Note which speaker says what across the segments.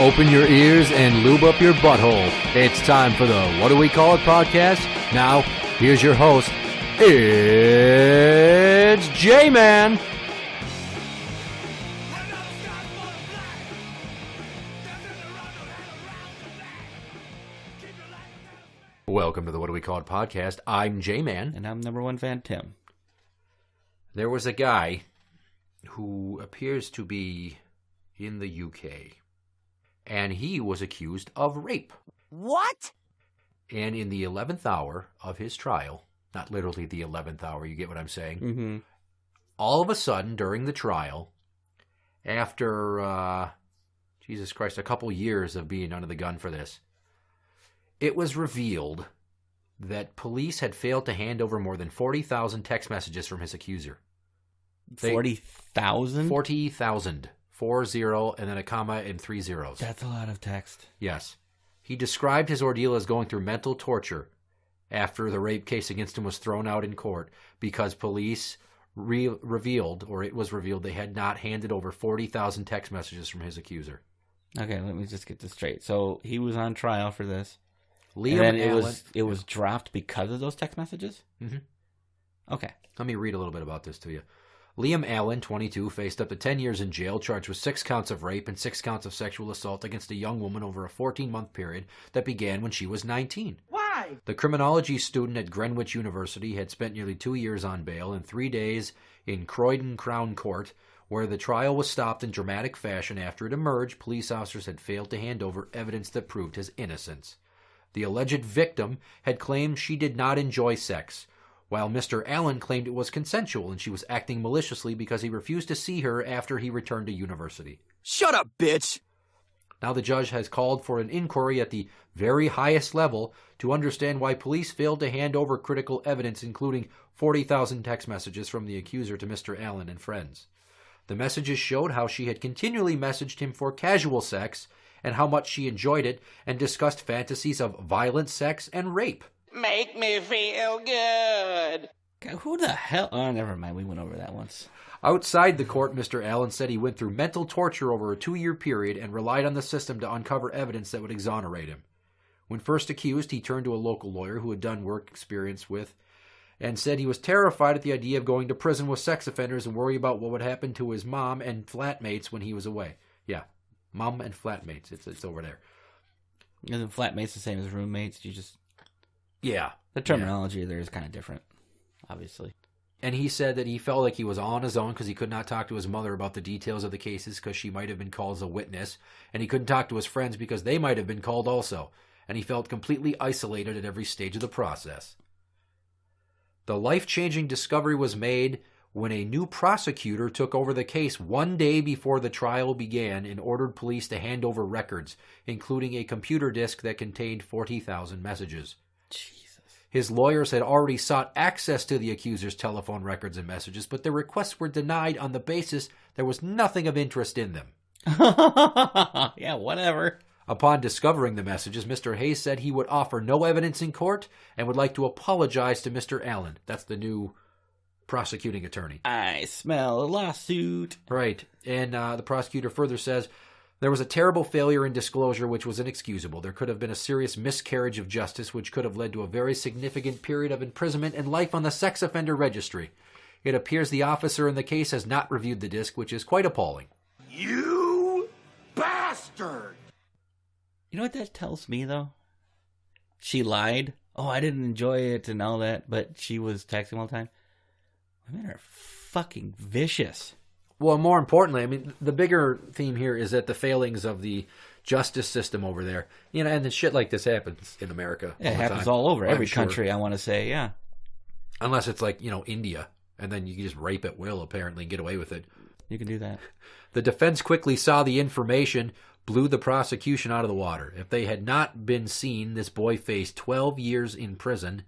Speaker 1: Open your ears and lube up your butthole. It's time for the What Do We Call It podcast. Now, here's your host. It's Jmann. Welcome to the What Do We Call It podcast. I'm Jmann.
Speaker 2: And I'm number one fan, Tim.
Speaker 1: There was a guy who appears to be in the UK. And he was accused of rape.
Speaker 3: What?
Speaker 1: And in the 11th hour of his trial, not literally the 11th hour, you get what I'm saying?
Speaker 2: Mm-hmm.
Speaker 1: All of a sudden, during the trial, after, Jesus Christ, a couple years of being under the gun for this, it was revealed that police had failed to hand over more than 40,000 text messages from his accuser.
Speaker 2: 40,000?
Speaker 1: 40,000. 40 and then a comma and 3 zeros.
Speaker 2: That's a lot of text.
Speaker 1: Yes. He described his ordeal as going through mental torture after the rape case against him was thrown out in court because police revealed they had not handed over 40,000 text messages from his accuser.
Speaker 2: Okay, let me just get this straight. So he was on trial for this.
Speaker 1: Liam
Speaker 2: and then
Speaker 1: Allen,
Speaker 2: it was dropped because of those text messages?
Speaker 1: Mm-hmm.
Speaker 2: Okay.
Speaker 1: Let me read a little bit about this to you. Liam Allen, 22, faced up to 10 years in jail, charged with 6 counts of rape and 6 counts of sexual assault against a young woman over a 14-month period that began when she was 19.
Speaker 3: Why?
Speaker 1: The criminology student at Greenwich University had spent nearly 2 years on bail and 3 days in Croydon Crown Court, where the trial was stopped in dramatic fashion after it emerged police officers had failed to hand over evidence that proved his innocence. The alleged victim had claimed she did not enjoy sex, while Mr. Allen claimed it was consensual and she was acting maliciously because he refused to see her after he returned to university.
Speaker 3: Shut up, bitch!
Speaker 1: Now the judge has called for an inquiry at the very highest level to understand why police failed to hand over critical evidence, including 40,000 text messages from the accuser to Mr. Allen and friends. The messages showed how she had continually messaged him for casual sex and how much she enjoyed it and discussed fantasies of violent sex and rape.
Speaker 4: Make me feel good.
Speaker 2: God, who the hell? Oh, never mind. We went over that once.
Speaker 1: Outside the court, Mr. Allen said he went through mental torture over a 2-year period and relied on the system to uncover evidence that would exonerate him. When first accused, he turned to a local lawyer who had done work experience with and said he was terrified at the idea of going to prison with sex offenders and worry about what would happen to his mom and flatmates when he was away. Yeah, mom and flatmates. It's over there.
Speaker 2: Isn't flatmates the same as roommates?
Speaker 1: Yeah.
Speaker 2: The terminology there is kind of different, obviously.
Speaker 1: And he said that he felt like he was on his own because he could not talk to his mother about the details of the cases because she might have been called as a witness, and he couldn't talk to his friends because they might have been called also, and he felt completely isolated at every stage of the process. The life-changing discovery was made when a new prosecutor took over the case 1 day before the trial began and ordered police to hand over records, including a computer disk that contained 40,000 messages.
Speaker 2: Jesus.
Speaker 1: His lawyers had already sought access to the accuser's telephone records and messages, but their requests were denied on the basis there was nothing of interest in them.
Speaker 2: Yeah, whatever.
Speaker 1: Upon discovering the messages, Mr. Hayes said he would offer no evidence in court and would like to apologize to Mr. Allen. That's the new prosecuting attorney.
Speaker 2: I smell a lawsuit.
Speaker 1: Right. And the prosecutor further says, there was a terrible failure in disclosure which was inexcusable. There could have been a serious miscarriage of justice which could have led to a very significant period of imprisonment and life on the sex offender registry. It appears the officer in the case has not reviewed the disc, which is quite appalling.
Speaker 3: You bastard!
Speaker 2: You know what that tells me, though? She lied. Oh, I didn't enjoy it and all that, but she was texting all the time. Women are fucking vicious.
Speaker 1: Well, more importantly, I mean, the bigger theme here is that the failings of the justice system over there, and then shit like this happens in America.
Speaker 2: It happens all over. Every country, I want to say, yeah.
Speaker 1: Unless it's like, India, and then you can just rape at will, apparently, and get away with it.
Speaker 2: You can do that.
Speaker 1: The defense quickly saw the information, blew the prosecution out of the water. If they had not been seen, this boy faced 12 years in prison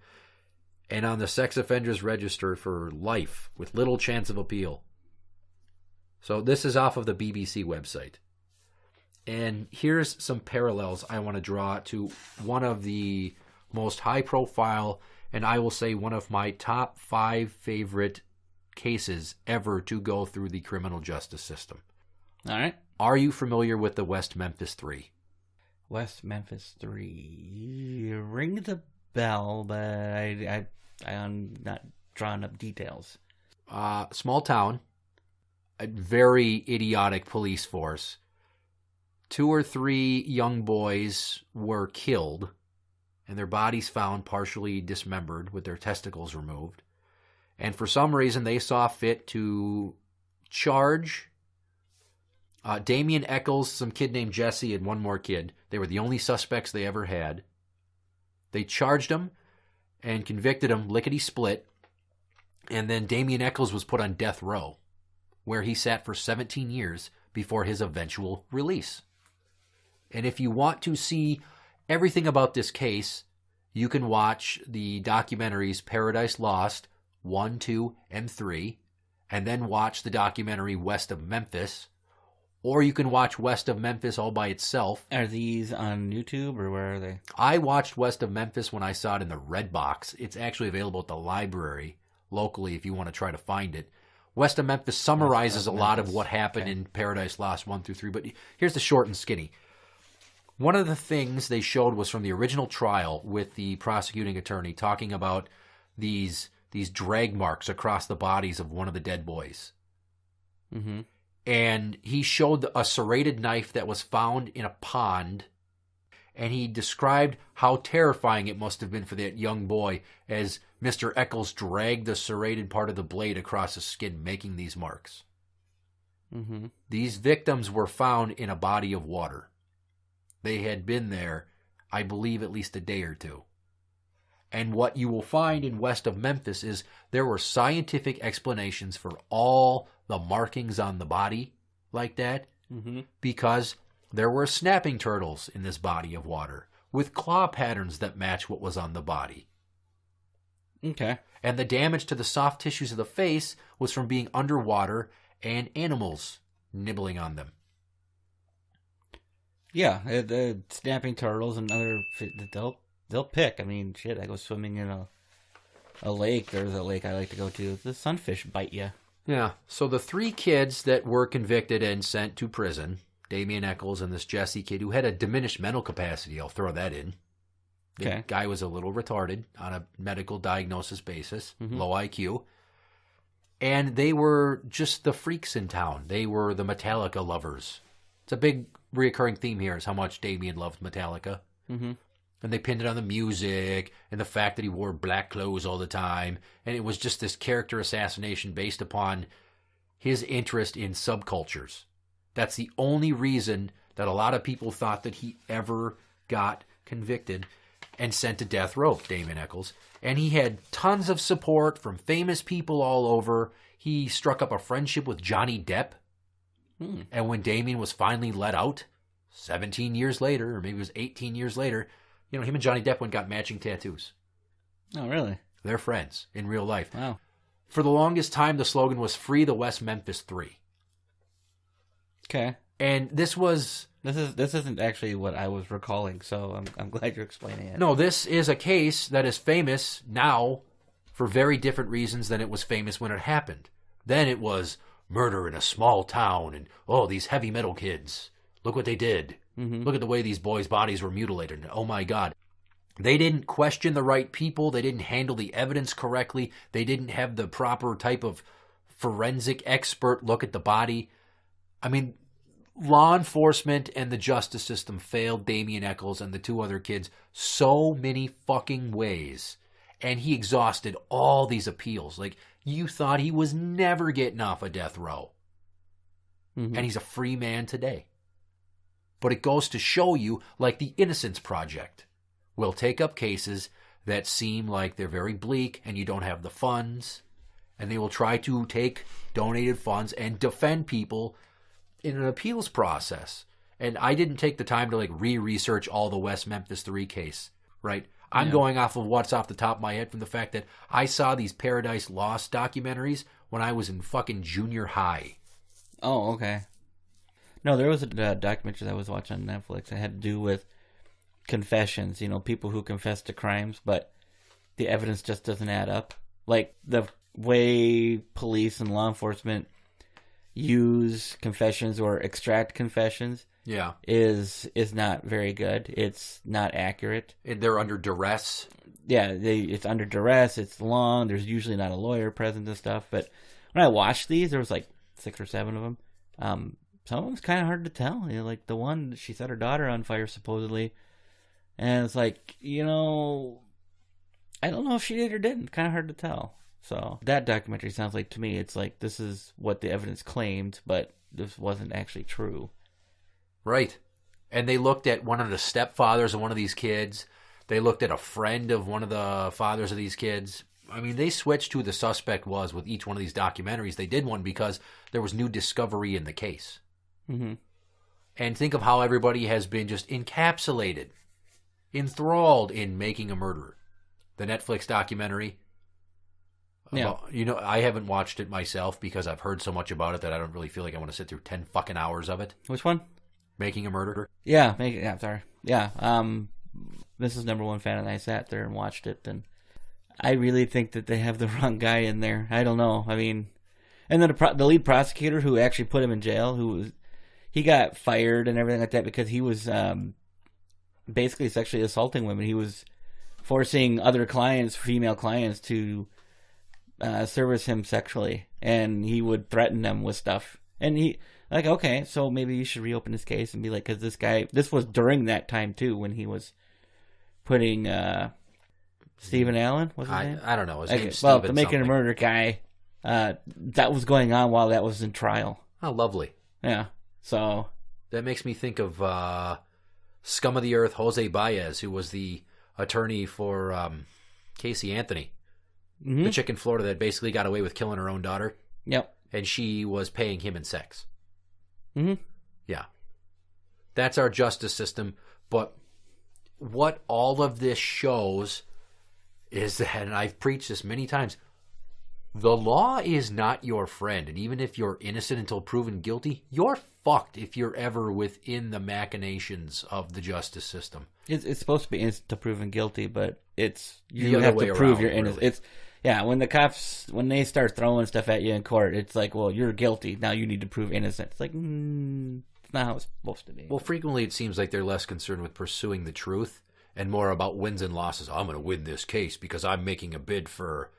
Speaker 1: and on the sex offenders register for life with little chance of appeal. So this is off of the BBC website. And here's some parallels I want to draw to one of the most high-profile, and I will say one of my top 5 favorite cases ever to go through the criminal justice system.
Speaker 2: All right.
Speaker 1: Are you familiar with the West Memphis 3?
Speaker 2: West Memphis 3. Ring the bell, but I'm not drawing up details.
Speaker 1: Small town, a very idiotic police force. 2 or 3 young boys were killed, and their bodies found partially dismembered with their testicles removed. And for some reason, they saw fit to charge Damien Eccles, some kid named Jesse, and one more kid. They were the only suspects they ever had. They charged them and convicted them lickety-split. And then Damien Eccles was put on death row, where he sat for 17 years before his eventual release. And if you want to see everything about this case, you can watch the documentaries Paradise Lost 1, 2, and 3, and then watch the documentary West of Memphis, or you can watch West of Memphis all by itself.
Speaker 2: Are these on YouTube, or where are they?
Speaker 1: I watched West of Memphis when I saw it in the Red Box. It's actually available at the library locally if you want to try to find it. West of Memphis summarizes a lot of what happened in Paradise Lost 1 through 3, but here's the short and skinny. One of the things they showed was from the original trial with the prosecuting attorney talking about these drag marks across the bodies of one of the dead boys.
Speaker 2: Mm-hmm.
Speaker 1: And he showed a serrated knife that was found in a pond, and he described how terrifying it must have been for that young boy as Mr. Eccles dragged the serrated part of the blade across his skin, making these marks.
Speaker 2: Mm-hmm.
Speaker 1: These victims were found in a body of water. They had been there, I believe, at least a day or two. And what you will find in West of Memphis is there were scientific explanations for all the markings on the body like that, because there were snapping turtles in this body of water with claw patterns that match what was on the body.
Speaker 2: Okay.
Speaker 1: And the damage to the soft tissues of the face was from being underwater and animals nibbling on them.
Speaker 2: Yeah, the snapping turtles and other they'll pick. I mean, shit, I go swimming in a lake. There's a lake I like to go to. The sunfish bite you.
Speaker 1: Yeah, so the 3 kids that were convicted and sent to prison, Damien Eccles and this Jesse kid who had a diminished mental capacity, I'll throw that in. The guy was a little retarded on a medical diagnosis basis, low IQ. And they were just the freaks in town. They were the Metallica lovers. It's a big reoccurring theme here is how much Damien loved Metallica. Mm-hmm. And they pinned it on the music and the fact that he wore black clothes all the time. And it was just this character assassination based upon his interest in subcultures. That's the only reason that a lot of people thought that he ever got convicted and sent to death row, Damien Eccles. And he had tons of support from famous people all over. He struck up a friendship with Johnny Depp. And when Damien was finally let out, 17 years later, or maybe it was 18 years later, him and Johnny Depp went and got matching tattoos.
Speaker 2: Oh, really?
Speaker 1: They're friends in real life.
Speaker 2: Wow.
Speaker 1: For the longest time, the slogan was Free the West Memphis 3.
Speaker 2: Okay.
Speaker 1: And this
Speaker 2: isn't actually what I was recalling, so I'm glad you're explaining it.
Speaker 1: No, this is a case that is famous now for very different reasons than it was famous when it happened. Then it was murder in a small town, and these heavy metal kids. Look what they did. Look at the way these boys' bodies were mutilated. And, oh my God. They didn't question the right people. They didn't handle the evidence correctly. They didn't have the proper type of forensic expert look at the body. I mean, law enforcement and the justice system failed Damien Eccles and the 2 other kids so many fucking ways. And he exhausted all these appeals. Like, you thought he was never getting off a death row. And he's a free man today. But it goes to show you, like the Innocence Project will take up cases that seem like they're very bleak and you don't have the funds, and they will try to take donated funds and defend people in an appeals process. And I didn't take the time to re-research all the West Memphis 3 case, right? I'm going off of what's off the top of my head from the fact that I saw these Paradise Lost documentaries when I was in fucking junior high.
Speaker 2: Oh, okay. No, there was a documentary that I was watching on Netflix that had to do with confessions, people who confess to crimes, but the evidence just doesn't add up. Like the way police and law enforcement, use confessions or extract confessions
Speaker 1: Yeah.
Speaker 2: is not very good. It's not accurate.
Speaker 1: And they're under duress.
Speaker 2: Yeah, it's under duress. It's long. There's usually not a lawyer present and stuff. But when I watched these, there was like 6 or 7 of them. Some of them was kind of hard to tell. You know, like the one, she set her daughter on fire supposedly, and it's like, you know, I don't know if she did or didn't. Kind of hard to tell. So that documentary sounds like, to me, it's like this is what the evidence claimed, but this wasn't actually true.
Speaker 1: Right. And they looked at one of the stepfathers of one of these kids. They looked at a friend of one of the fathers of these kids. I mean, they switched who the suspect was with each one of these documentaries. They did one because there was new discovery in the case.
Speaker 2: Mm-hmm.
Speaker 1: And think of how everybody has been just encapsulated, enthralled in Making a Murderer. The Netflix documentary.
Speaker 2: Yeah.
Speaker 1: You know, I haven't watched it myself because I've heard so much about it that I don't really feel like I want to sit through 10 fucking hours of it.
Speaker 2: Which one?
Speaker 1: Making a Murderer.
Speaker 2: Yeah, sorry. Yeah, this is #1 fan, and I sat there and watched it, and I really think that they have the wrong guy in there. I don't know. I mean, and then the lead prosecutor who actually put him in jail, he got fired and everything like that because he was basically sexually assaulting women. He was forcing other clients, female clients, to service him sexually, and he would threaten them with stuff. And he, like, okay, so maybe you should reopen this case and be like, because this was during that time too when he was putting Stephen Allen, what's his name?
Speaker 1: I don't know. His
Speaker 2: Okay,
Speaker 1: name's
Speaker 2: well,
Speaker 1: Stephen
Speaker 2: the Making a
Speaker 1: something.
Speaker 2: Murder guy, that was going on while that was in trial.
Speaker 1: Oh, lovely.
Speaker 2: Yeah, so
Speaker 1: That makes me think of Scum of the Earth, Jose Baez, who was the attorney for Casey Anthony, the chick in Florida that basically got away with killing her own daughter.
Speaker 2: Yep.
Speaker 1: And she was paying him in sex.
Speaker 2: Mm-hmm.
Speaker 1: Yeah. That's our justice system. But what all of this shows is that, and I've preached this many times, the law is not your friend. And even if you're innocent until proven guilty, you're fucked if you're ever within the machinations of the justice system.
Speaker 2: It's supposed to be instant to proven guilty, but it's
Speaker 1: The
Speaker 2: you
Speaker 1: other
Speaker 2: have
Speaker 1: way
Speaker 2: to prove
Speaker 1: around,
Speaker 2: you're innocent.
Speaker 1: really.
Speaker 2: It's when the cops, when they start throwing stuff at you in court, it's like, well, you're guilty. Now you need to prove innocent. It's like, it's not how it's supposed to be.
Speaker 1: Well, frequently it seems like they're less concerned with pursuing the truth and more about wins and losses. I'm going to win this case because I'm making a bid for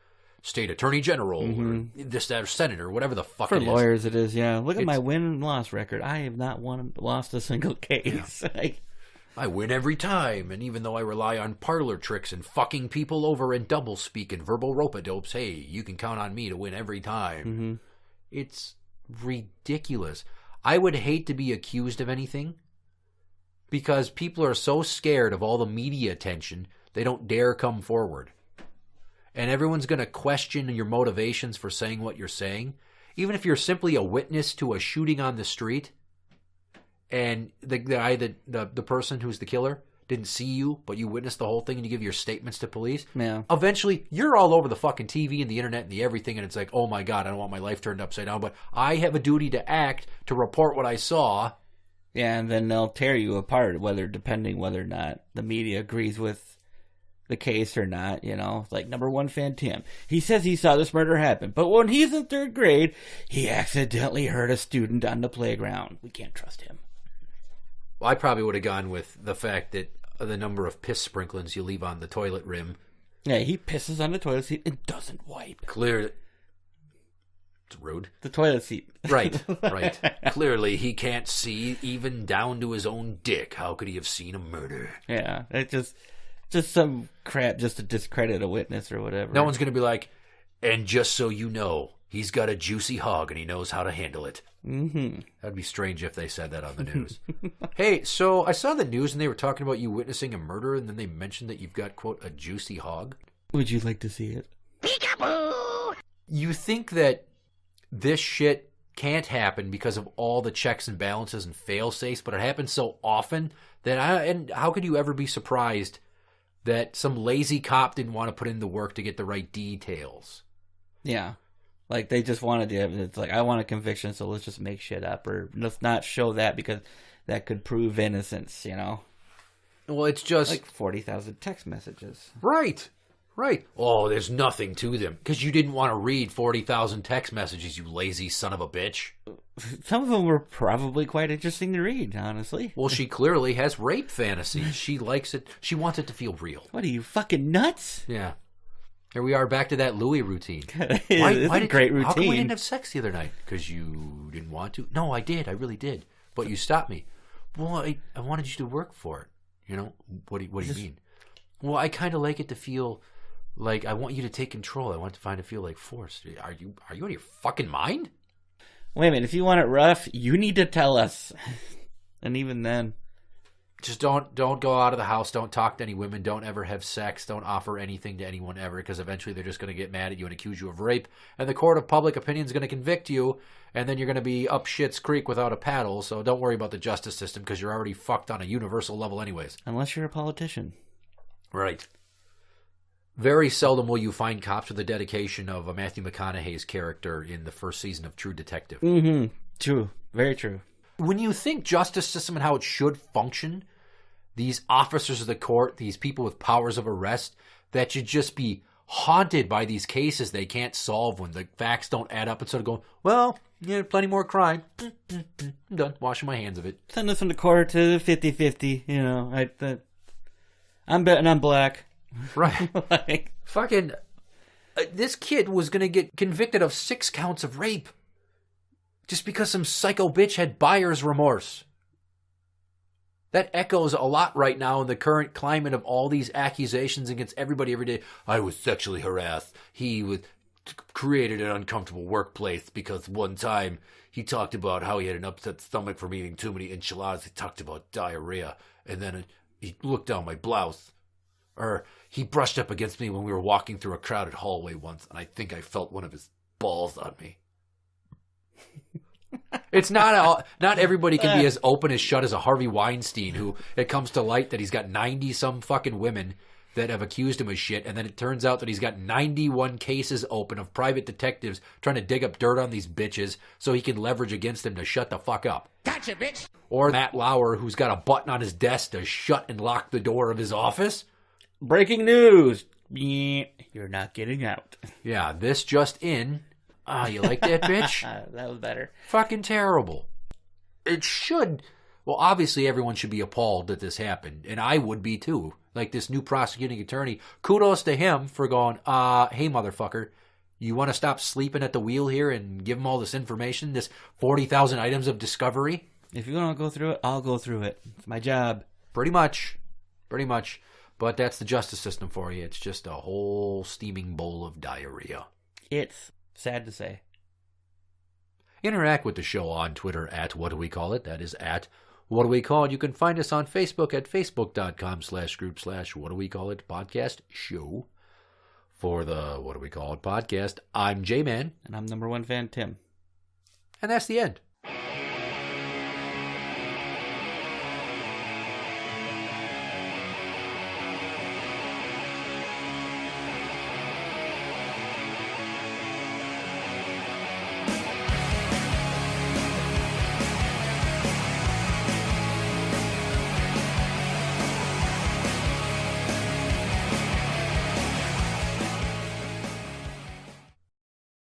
Speaker 1: state attorney general or this, that, or senator, whatever the fuck
Speaker 2: For
Speaker 1: it is.
Speaker 2: lawyers, it is, yeah. Look at
Speaker 1: It's-
Speaker 2: my win and loss record. I have not lost a single case. Like,
Speaker 1: I win every time, and even though I rely on parlor tricks and fucking people over and doublespeak and verbal rope-a-dopes, hey, you can count on me to win every time. It's ridiculous. I would hate to be accused of anything because people are so scared of all the media attention, they don't dare come forward. And everyone's going to question your motivations for saying what you're saying. Even if you're simply a witness to a shooting on the street, and the guy the person who's the killer didn't see you, but you witnessed the whole thing and you give your statements to police.
Speaker 2: Yeah.
Speaker 1: Eventually, you're all over the fucking TV and the internet and the everything, and it's like, oh my God, I don't want my life turned upside down, but I have a duty to act, to report what I saw.
Speaker 2: yeah, and then they'll tear you apart, depending whether or not the media agrees with the case or not, you know. It's like #1 fan Tim. He says he saw this murder happen, but when he's in 3rd grade, he accidentally hurt a student on the playground. We can't trust him.
Speaker 1: I probably would have gone with the fact that the number of piss sprinklings you leave on the toilet rim.
Speaker 2: Yeah, he pisses on the toilet seat and doesn't wipe.
Speaker 1: Clear. It's rude.
Speaker 2: The toilet seat.
Speaker 1: Right. Clearly, he can't see even down to his own dick. How could he have seen a murder?
Speaker 2: Yeah, it's just some crap just to discredit a witness or whatever.
Speaker 1: No one's going to be like, and just so you know, he's got a juicy hog and he knows how to handle it.
Speaker 2: Mm-hmm.
Speaker 1: That'd be strange if they said that on the news. Hey, so I saw the news and they were talking about you witnessing a murder, and then they mentioned that you've got, quote, a juicy hog.
Speaker 2: Would you like to see it?
Speaker 1: You think that this shit can't happen because of all the checks and balances and fail-safes, but it happens so often that and how could you ever be surprised that some lazy cop didn't want to put in the work to get the right details?
Speaker 2: Yeah. Like, they just wanted to, it's like, I want a conviction, so let's just make shit up, or let's not show that because that could prove innocence, you know?
Speaker 1: Well, it's just...
Speaker 2: Like 40,000 text messages.
Speaker 1: Right. Right. Oh, there's nothing to them. Because you didn't want to read 40,000 text messages, you lazy son of a bitch.
Speaker 2: Some of them were probably quite interesting to read, honestly.
Speaker 1: Well, she clearly has rape fantasies. She likes it. She wants it to feel real.
Speaker 2: What are you, fucking nuts?
Speaker 1: Yeah. Here we are back to that Louis routine.
Speaker 2: It's a great routine.
Speaker 1: How come we didn't have sex the other night? Because you didn't want to? No, I did. I really did. But you stopped me. Well, I wanted you to work for it. You know? What do you mean? Well, I kind of like it to feel like I want you to take control. I want to find it feel like force. Are you out of your fucking mind?
Speaker 2: Wait a minute. If you want it rough, you need to tell us. And even then...
Speaker 1: Just don't go out of the house. Don't talk to any women. Don't ever have sex. Don't offer anything to anyone ever, because eventually they're just going to get mad at you and accuse you of rape. And the court of public opinion is going to convict you, and then you're going to be up shit's creek without a paddle. So don't worry about the justice system, because you're already fucked on a universal level anyways.
Speaker 2: Unless you're a politician.
Speaker 1: Right. Very seldom will you find cops with the dedication of a Matthew McConaughey's character in the first season of True Detective.
Speaker 2: Mm-hmm. True. Very true.
Speaker 1: When you think justice system and how it should function, these officers of the court, these people with powers of arrest, that should just be haunted by these cases they can't solve when the facts don't add up, and sort of going, well, yeah, plenty more crime. I'm done. Washing my hands of it.
Speaker 2: Send us from the court to 50-50. You know, I'm betting I'm black.
Speaker 1: Right.
Speaker 2: Like,
Speaker 1: fucking, this kid was going to get convicted of 6 counts of rape just because some psycho bitch had buyer's remorse. That echoes a lot right now in the current climate of all these accusations against everybody every day. I was sexually harassed. He created an uncomfortable workplace because one time he talked about how he had an upset stomach from eating too many enchiladas. He talked about diarrhea. And then he looked down my blouse. Or he brushed up against me when we were walking through a crowded hallway once, and I think I felt one of his balls on me. It's not everybody can be as open as shut as a Harvey Weinstein, who it comes to light that he's got 90-some fucking women that have accused him of shit, and then it turns out that he's got 91 cases open of private detectives trying to dig up dirt on these bitches so he can leverage against them to shut the fuck up.
Speaker 4: Gotcha, bitch!
Speaker 1: Or Matt Lauer, who's got a button on his desk to shut and lock the door of his office.
Speaker 2: breaking news. You're not getting out.
Speaker 1: Yeah, this just in. You like that, bitch?
Speaker 2: That was better.
Speaker 1: Fucking terrible. It should. Well, obviously everyone should be appalled that this happened, and I would be too. Like this new prosecuting attorney, kudos to him for going, hey, motherfucker, you want to stop sleeping at the wheel here and give him all this information, this 40,000 items of discovery?
Speaker 2: If you want to go through it, I'll go through it. It's my job.
Speaker 1: Pretty much. But that's the justice system for you. It's just a whole steaming bowl of diarrhea.
Speaker 2: It's sad to say.
Speaker 1: Interact with the show on Twitter at What Do We Call It? That is at What Do We Call It? You can find us on Facebook at facebook.com/group/What Do We Call It podcast show. For the What Do We Call It podcast, I'm Jmann.
Speaker 2: And I'm number one fan, Tim.
Speaker 1: And that's the end.